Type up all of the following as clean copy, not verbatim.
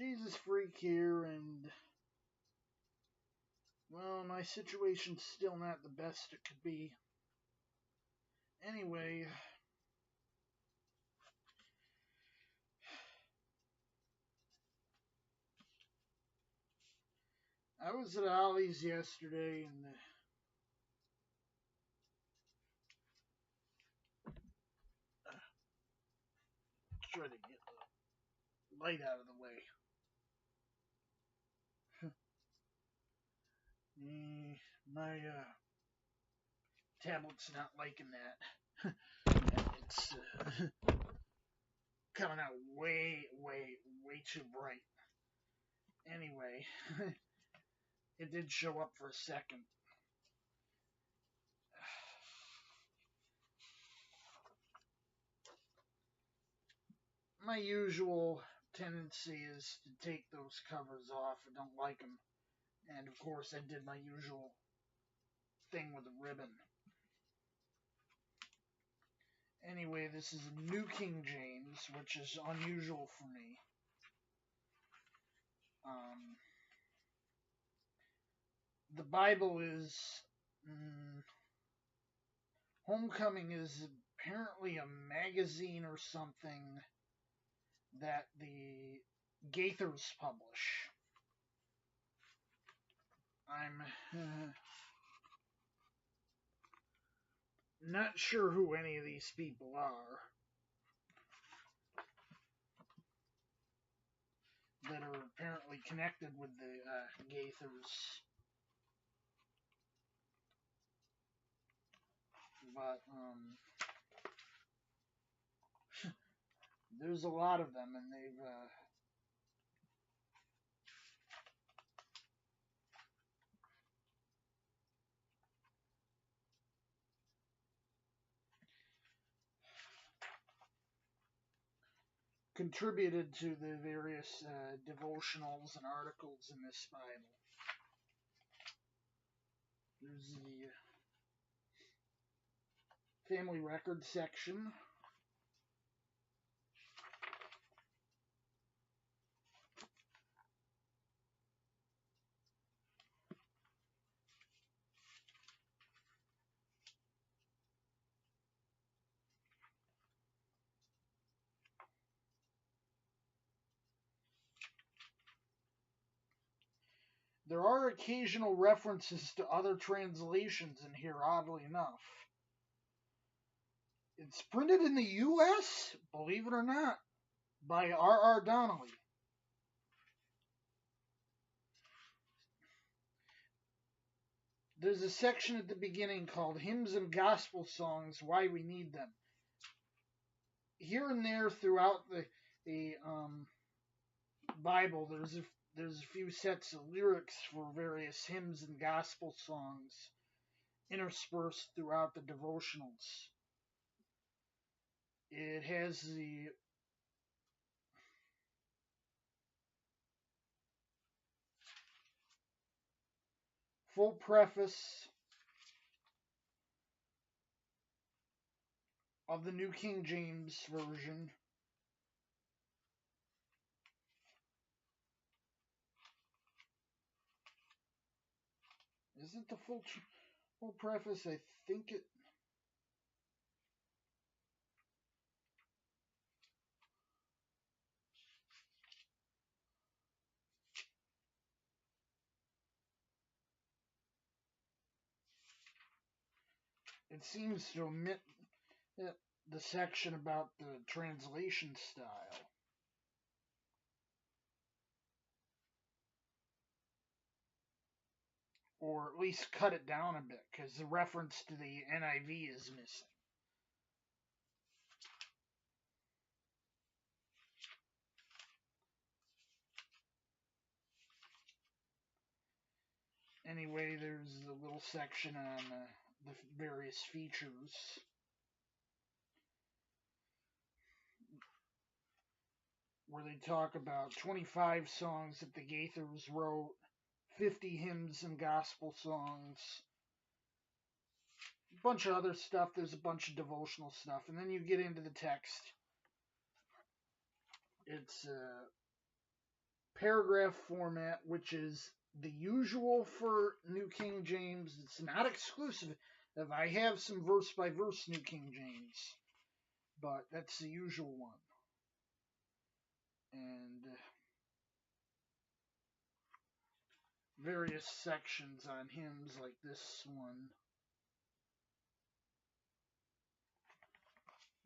Jesus freak here, and well, my situation's still not the best it could be. Anyway, I was at Ollie's yesterday, and try to get the light out of the way. My tablet's not liking that. It's coming out way too bright. Anyway, it did show up for a second. My usual tendency is to take those covers off. I don't like them. And of course, I did my usual thing with the ribbon. Anyway, this is a New King James, which is unusual for me. The Bible is... Homecoming is apparently a magazine or something that the Gaithers publish. I'm not sure who any of these people are that are apparently connected with the Gaithers. But there's a lot of them, and they've contributed to the various devotionals and articles in this Bible. There's the family record section. There are occasional references to other translations in here, oddly enough. It's printed in the U.S., believe it or not, by R.R. Donnelly. There's a section at the beginning called Hymns and Gospel Songs, Why We Need Them. Here and there throughout the Bible, there's a few sets of lyrics for various hymns and gospel songs interspersed throughout the devotionals. It has the full preface of the New King James Version. Isn't the full preface? I think it... It seems to omit the section about the translation style. Or at least cut it down a bit, because the reference to the NIV is missing. Anyway, there's a little section on the various features. Where they talk about 25 songs that the Gaithers wrote, 50 hymns and gospel songs, a bunch of other stuff. There's a bunch of devotional stuff. And then you get into the text. It's paragraph format, which is the usual for New King James. It's not exclusive. If I have some verse by verse New King James, but that's the usual one. And various sections on hymns like this one.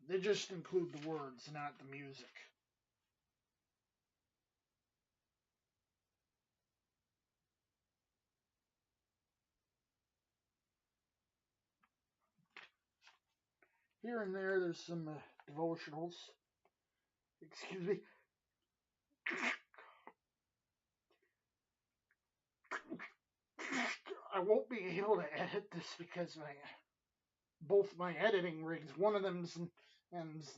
They just include the words, not the music. Here and there, there's some devotionals. Excuse me. I won't be able to edit this because both my editing rigs, one of them's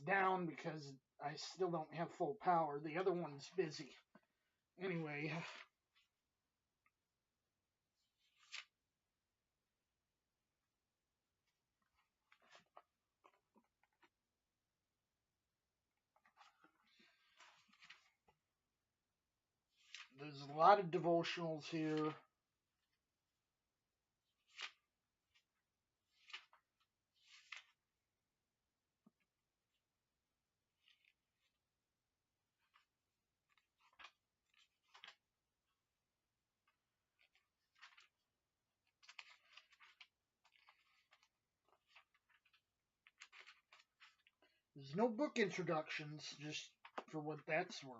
down because I still don't have full power. The other one's busy. Anyway, there's a lot of devotionals here. There's no book introductions, just for what that's worth.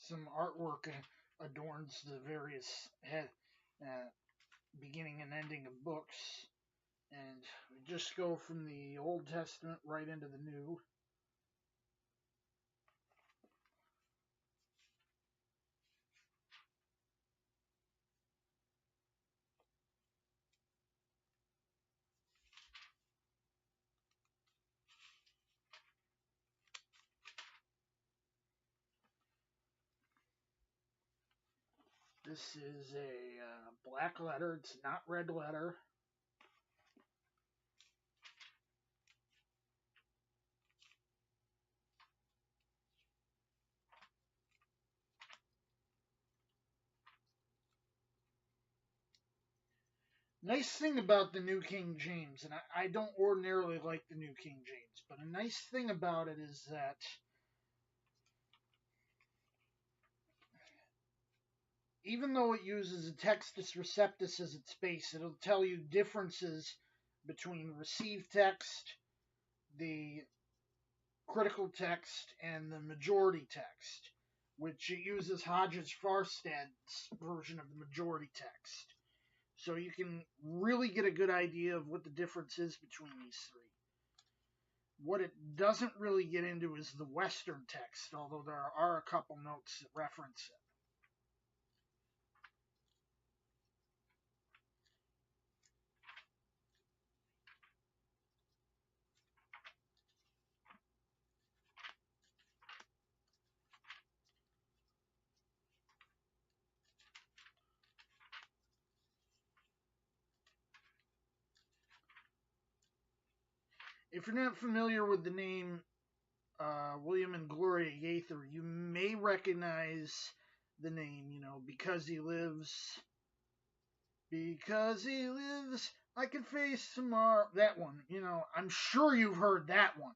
Some artwork adorns the various beginning and ending of books. And we just go from the Old Testament right into the New. This is a black letter. It's not red letter. Nice thing about the New King James, and I don't ordinarily like the New King James, but a nice thing about it is that even though it uses a Textus Receptus as its base, it'll tell you differences between received text, the critical text, and the majority text, which it uses Hodges Farstad's version of the majority text. So you can really get a good idea of what the difference is between these three. What it doesn't really get into is the Western text, although there are a couple notes that reference it. If you're not familiar with the name William and Gloria Gaither, you may recognize the name, because he lives, I can face tomorrow. That one, I'm sure you've heard that one.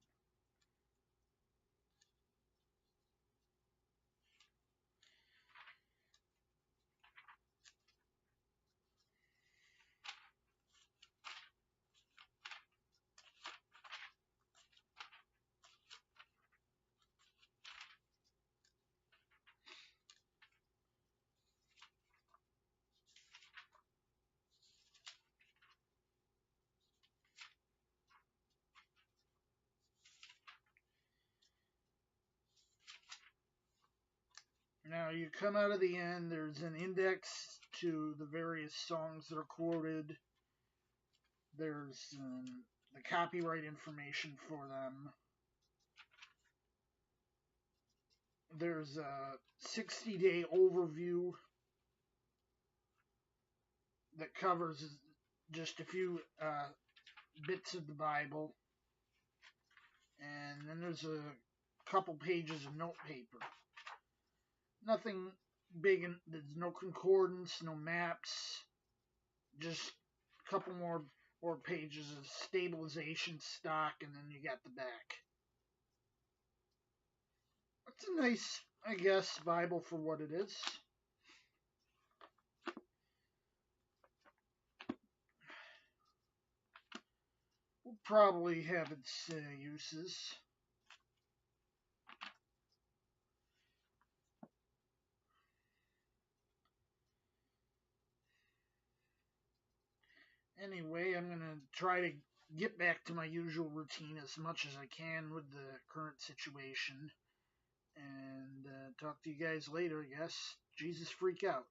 Now you come out of the end, there's an index to the various songs that are quoted. There's the copyright information for them. There's a 60-day overview that covers just a few bits of the Bible. And then there's a couple pages of note paper. Nothing big, there's no concordance, no maps, just a couple more pages of stabilization stock, and then you got the back. It's a nice, I guess, Bible for what it is. Will probably have its uses. Anyway, I'm going to try to get back to my usual routine as much as I can with the current situation. And talk to you guys later, I guess. Jesus freak out.